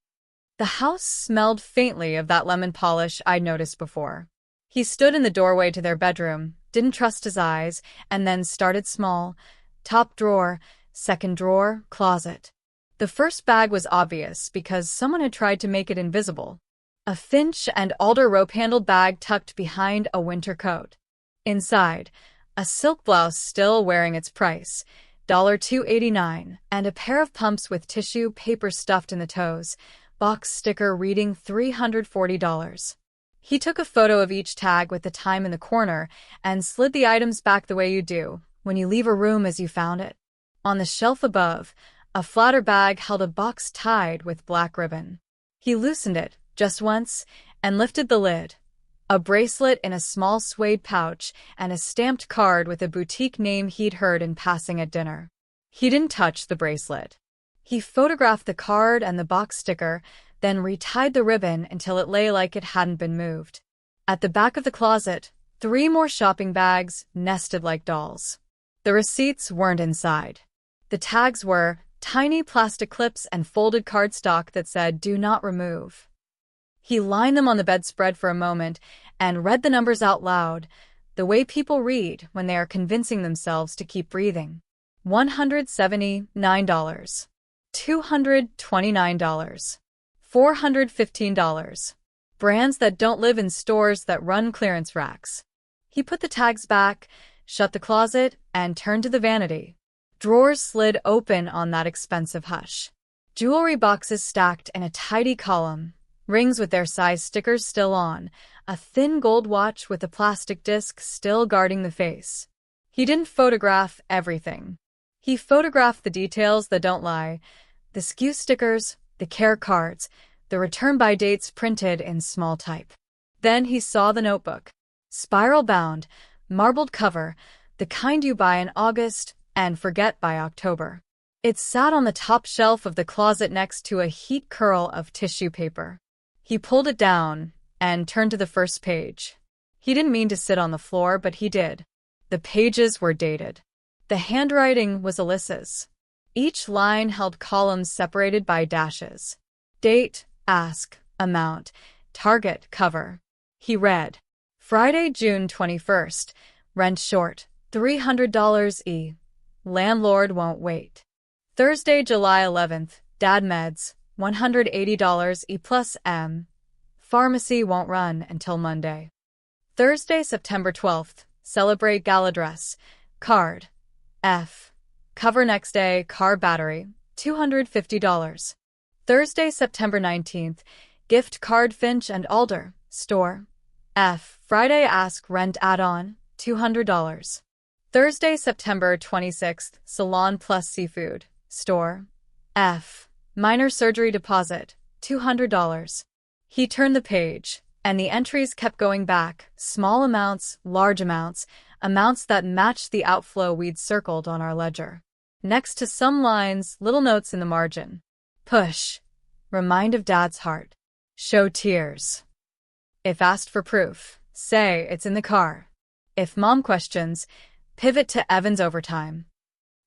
The house smelled faintly of that lemon polish I'd noticed before. He stood in the doorway to their bedroom, didn't trust his eyes, and then started small. Top drawer, second drawer, closet. The first bag was obvious because someone had tried to make it invisible. A Finch and alder rope-handled bag tucked behind a winter coat. Inside, a silk blouse still wearing its price, $2.89, and a pair of pumps with tissue paper stuffed in the toes, box sticker reading $340. He took a photo of each tag with the time in the corner and slid the items back the way you do when you leave a room as you found it. On the shelf above, a flatter bag held a box tied with black ribbon. He loosened it just once and lifted the lid. A bracelet in a small suede pouch and a stamped card with a boutique name he'd heard in passing at dinner. He didn't touch the bracelet. He photographed the card and the box sticker, then retied the ribbon until it lay like it hadn't been moved. At the back of the closet, 3 more shopping bags nested like dolls. The receipts weren't inside. The tags were tiny plastic clips and folded cardstock that said, "Do not remove." He lined them on the bedspread for a moment and read the numbers out loud, the way people read when they are convincing themselves to keep breathing. $179. $229. $415. Brands that don't live in stores that run clearance racks. He put the tags back, shut the closet, and turned to the vanity. Drawers slid open on that expensive hush. Jewelry boxes stacked in a tidy column. Rings with their size stickers still on. A thin gold watch with a plastic disc still guarding the face. He didn't photograph everything. He photographed the details that don't lie. The SKU stickers, the care cards, the return by dates printed in small type. Then he saw the notebook. Spiral-bound, marbled cover, the kind you buy in August and forget by October. It sat on the top shelf of the closet next to a heat curl of tissue paper. He pulled it down and turned to the first page. He didn't mean to sit on the floor, but he did. The pages were dated. The handwriting was Alyssa's. Each line held columns separated by dashes. Date, ask, amount, target, cover. He read, Friday, June 21st, rent short, $300 E. Landlord won't wait. Thursday, July 11th, dad meds, $180 E plus M. Pharmacy won't run until Monday. Thursday, September 12th, celebrate gala dress, card, F. Cover next day, car battery, $250. Thursday, September 19th, gift card Finch and Alder, store, F. Friday, ask rent add-on, $200. Thursday, September 26th, Salon Plus Seafood, Store, F. Minor surgery deposit, $200. He turned the page, and the entries kept going back, small amounts, large amounts, amounts that matched the outflow we'd circled on our ledger. Next to some lines, little notes in the margin. Push. Remind of Dad's heart. Show tears. If asked for proof, say it's in the car. If Mom questions, pivot to Evan's overtime.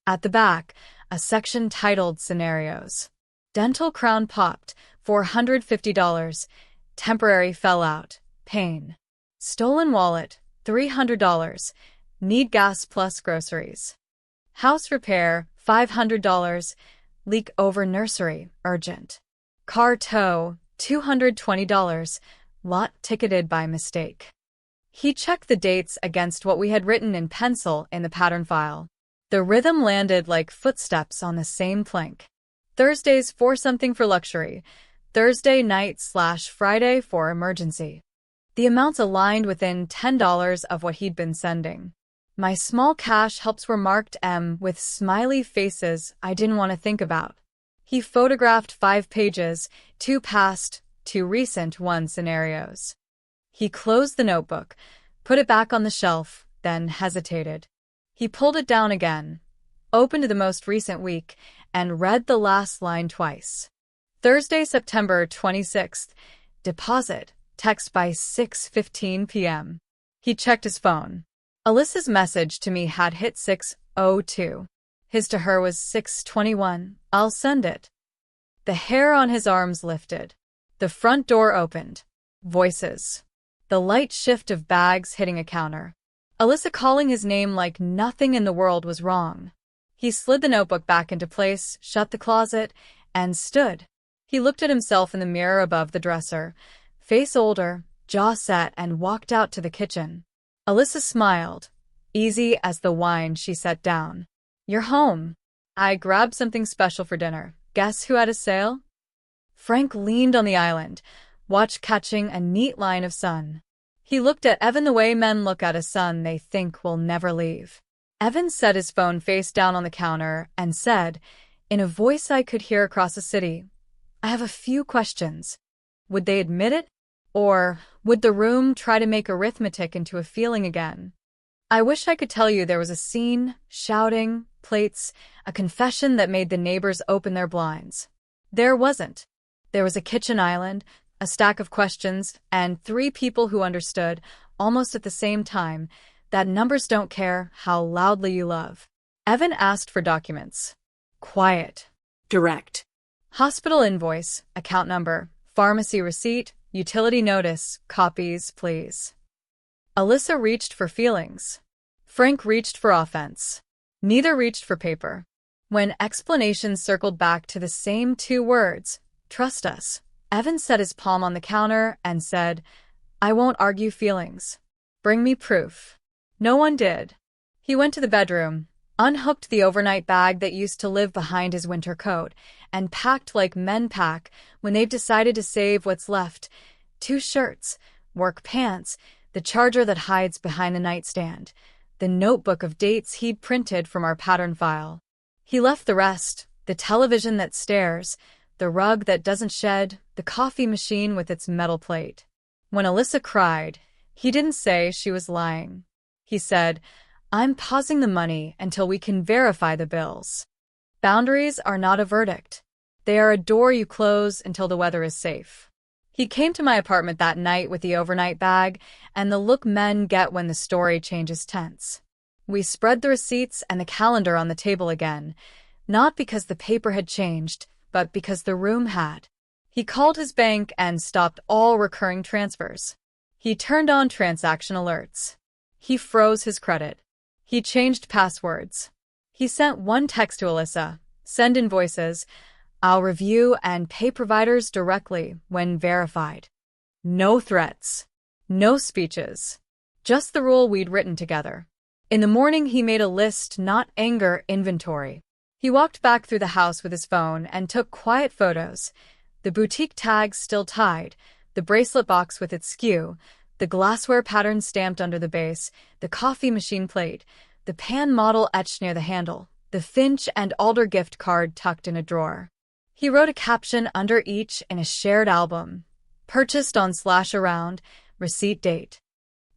At the back, a section titled Scenarios. Dental crown popped, $450. Temporary fell out, pain. Stolen wallet, $300. Need gas plus groceries. House repair, $500. Leak over nursery, urgent. Car tow, $220. Lot ticketed by mistake. He checked the dates against what we had written in pencil in the pattern file. The rhythm landed like footsteps on the same plank. Thursdays for something for luxury. Thursday night/Friday for emergency. The amounts aligned within $10 of what he'd been sending. My small cash helps were marked M with smiley faces I didn't want to think about. He photographed 5 pages, 2 past, 2 recent, 1 scenarios. He closed the notebook, put it back on the shelf, then hesitated. He pulled it down again, opened the most recent week, and read the last line twice. Thursday, September 26th. Deposit. Text by 6:15 p.m. He checked his phone. Alyssa's message to me had hit 6:02. His to her was 6:21. I'll send it. The hair on his arms lifted. The front door opened. Voices. The light shift of bags hitting a counter. Alyssa calling his name like nothing in the world was wrong. He slid the notebook back into place, shut the closet, and stood. He looked at himself in the mirror above the dresser, face older, jaw set, and walked out to the kitchen. Alyssa smiled, easy as the wine she set down. You're home. I grabbed something special for dinner. Guess who had a sale? Frank leaned on the island, watch catching a neat line of sun. He looked at Evan the way men look at a sun they think will never leave. Evan set his phone face down on the counter and said, in a voice I could hear across the city, I have a few questions. Would they admit it? Or would the room try to make arithmetic into a feeling again? I wish I could tell you there was a scene, shouting, plates, a confession that made the neighbors open their blinds. There wasn't. There was a kitchen island, a stack of questions, and 3 people who understood, almost at the same time, that numbers don't care how loudly you love. Evan asked for documents. Quiet. Direct. Hospital invoice, account number, pharmacy receipt, utility notice, copies, please. Alyssa reached for feelings. Frank reached for offense. Neither reached for paper. When explanations circled back to the same 2 words, trust us, Evan set his palm on the counter and said, I won't argue feelings. Bring me proof. No one did. He went to the bedroom, unhooked the overnight bag that used to live behind his winter coat, and packed like men pack when they've decided to save what's left. 2 shirts, work pants, the charger that hides behind the nightstand, the notebook of dates he'd printed from our pattern file. He left the rest, the television that stares, the rug that doesn't shed, the coffee machine with its metal plate. When Alyssa cried, he didn't say she was lying. He said, I'm pausing the money until we can verify the bills. Boundaries are not a verdict. They are a door you close until the weather is safe. He came to my apartment that night with the overnight bag and the look men get when the story changes tense. We spread the receipts and the calendar on the table again, not because the paper had changed, but because the room had. He called his bank and stopped all recurring transfers. He turned on transaction alerts. He froze his credit. He changed passwords. He sent 1 text to Alyssa, send invoices, I'll review and pay providers directly when verified. No threats. No speeches. Just the rule we'd written together. In the morning, he made a list, not anger, inventory. He walked back through the house with his phone and took quiet photos. The boutique tags still tied, the bracelet box with its skew, The glassware pattern stamped under the base, the coffee machine plate, the pan model etched near the handle, the Finch and Alder gift card tucked in a drawer. He wrote a caption under each in a shared album. Purchased on/around, receipt date.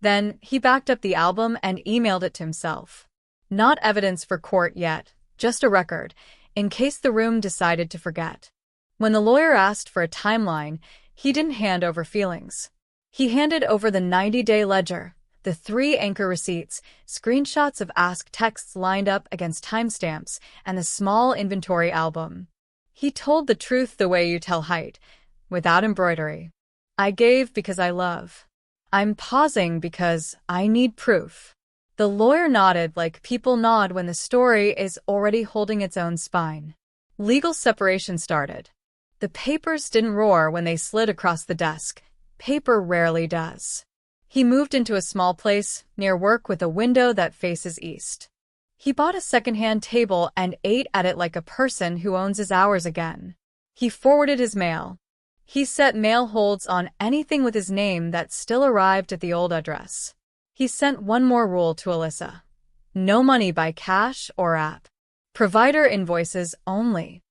Then he backed up the album and emailed it to himself. Not evidence for court yet, just a record, in case the room decided to forget. When the lawyer asked for a timeline, he didn't hand over feelings. He handed over the 90-day ledger, the 3 anchor receipts, screenshots of ask texts lined up against timestamps, and the small inventory album. He told the truth the way you tell height, without embroidery. I gave because I love. I'm pausing because I need proof. The lawyer nodded like people nod when the story is already holding its own spine. Legal separation started. The papers didn't roar when they slid across the desk. Paper rarely does. He moved into a small place near work with a window that faces east. He bought a second-hand table and ate at it like a person who owns his hours again. He forwarded his mail. He set mail holds on anything with his name that still arrived at the old address. He sent one more rule to Alyssa. No money by cash or app. Provider invoices only.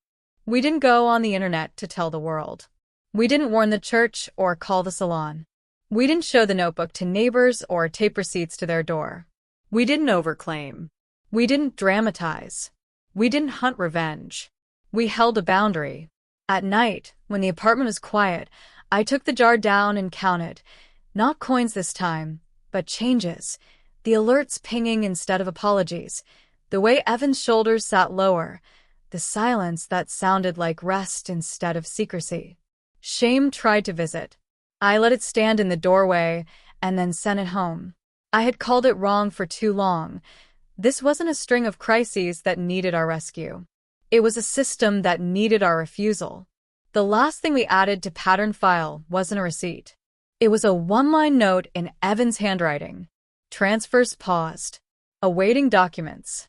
We didn't go on the internet to tell the world. We didn't warn the church or call the salon. We didn't show the notebook to neighbors or tape receipts to their door. We didn't overclaim. We didn't dramatize. We didn't hunt revenge. We held a boundary. At night, when the apartment was quiet, I took the jar down and counted. Not coins this time, but changes. The alerts pinging instead of apologies. The way Evan's shoulders sat lower. The silence that sounded like rest instead of secrecy. Shame tried to visit. I let it stand in the doorway and then sent it home. I had called it wrong for too long. This wasn't a string of crises that needed our rescue. It was a system that needed our refusal. The last thing we added to pattern file wasn't a receipt. It was a one-line note in Evan's handwriting. Transfers paused. Awaiting documents.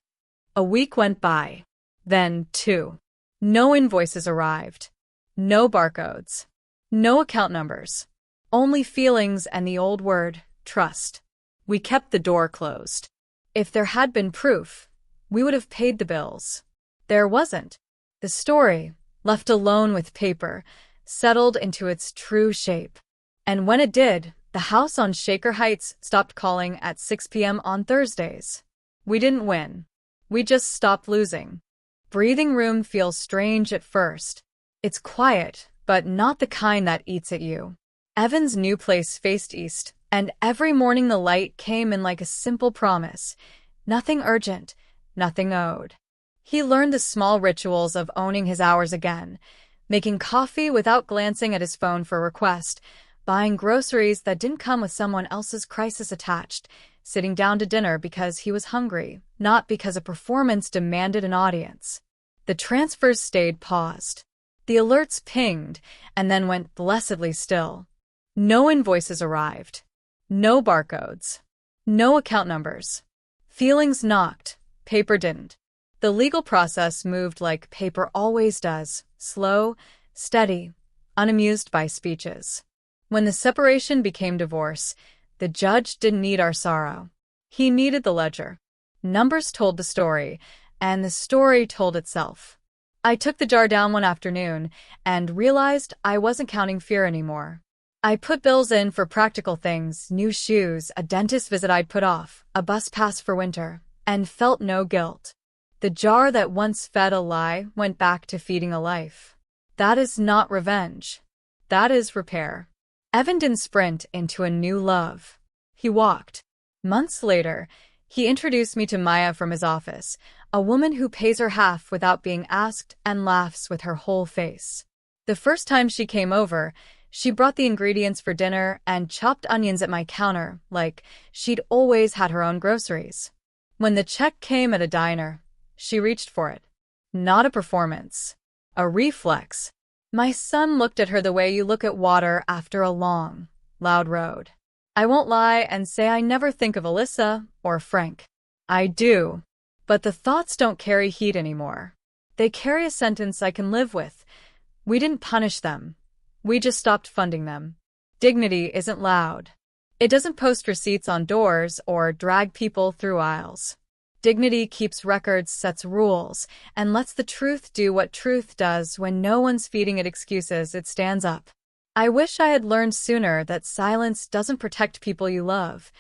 A week went by. Then 2. No invoices arrived. No barcodes. No account numbers. Only feelings and the old word, trust. We kept the door closed. If there had been proof, we would have paid the bills. There wasn't. The story, left alone with paper, settled into its true shape. And when it did, the house on Shaker Heights stopped calling at 6 p.m. on Thursdays. We didn't win. We just stopped losing. Breathing room feels strange at first. It's quiet, but not the kind that eats at you. Evan's new place faced east, and every morning the light came in like a simple promise. Nothing urgent, nothing owed. He learned the small rituals of owning his hours again, making coffee without glancing at his phone for a request, buying groceries that didn't come with someone else's crisis attached, sitting down to dinner because he was hungry, not because a performance demanded an audience. The transfers stayed paused. The alerts pinged and then went blessedly still. No invoices arrived. No barcodes. No account numbers. Feelings knocked. Paper didn't. The legal process moved like paper always does, slow, steady, unamused by speeches. When the separation became divorce, the judge didn't need our sorrow. He needed the ledger. Numbers told the story, and the story told itself. I took the jar down one afternoon and realized I wasn't counting fear anymore. I put bills in for practical things, new shoes, a dentist visit I'd put off, a bus pass for winter, and felt no guilt. The jar that once fed a lie went back to feeding a life. That is not revenge. That is repair. Evan didn't sprint into a new love. He walked. Months later, he introduced me to Maya from his office, a woman who pays her half without being asked and laughs with her whole face. The first time she came over, she brought the ingredients for dinner and chopped onions at my counter like she'd always had her own groceries. When the check came at a diner, she reached for it. Not a performance. A reflex. My son looked at her the way you look at water after a long, loud road. I won't lie and say I never think of Alyssa or Frank. I do. But the thoughts don't carry heat anymore. They carry a sentence I can live with. We didn't punish them. We just stopped funding them. Dignity isn't loud. It doesn't post receipts on doors or drag people through aisles. Dignity keeps records, sets rules, and lets the truth do what truth does. When no one's feeding it excuses, it stands up. I wish I had learned sooner that silence doesn't protect people you love.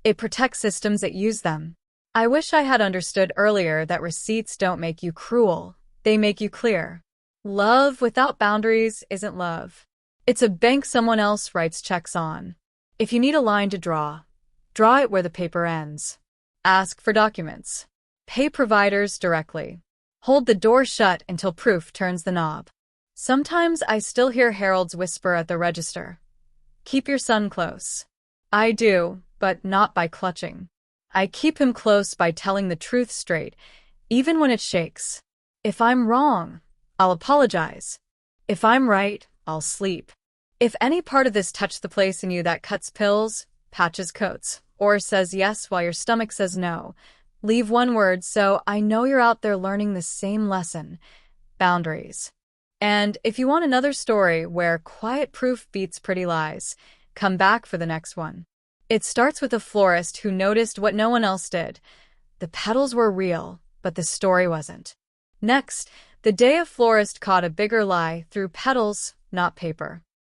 It protects systems that use them. I wish I had understood earlier that receipts don't make you cruel. They make you clear. Love without boundaries isn't love. It's a bank someone else writes checks on. If you need a line to draw it where the paper ends. Ask for documents. Pay providers directly. Hold the door shut until proof turns the knob. Sometimes I still hear Harold's whisper at the register. Keep your son close. I do, but not by clutching. I keep him close by telling the truth straight, even when it shakes. If I'm wrong, I'll apologize. If I'm right, I'll sleep. If any part of this touched the place in you that cuts pills, patches coats, or says yes while your stomach says no, leave one word so I know you're out there learning the same lesson: boundaries. And if you want another story where quiet proof beats pretty lies, come back for the next one. It starts with a florist who noticed what no one else did. The petals were real, but the story wasn't. Next, the day a florist caught a bigger lie through petals, not paper.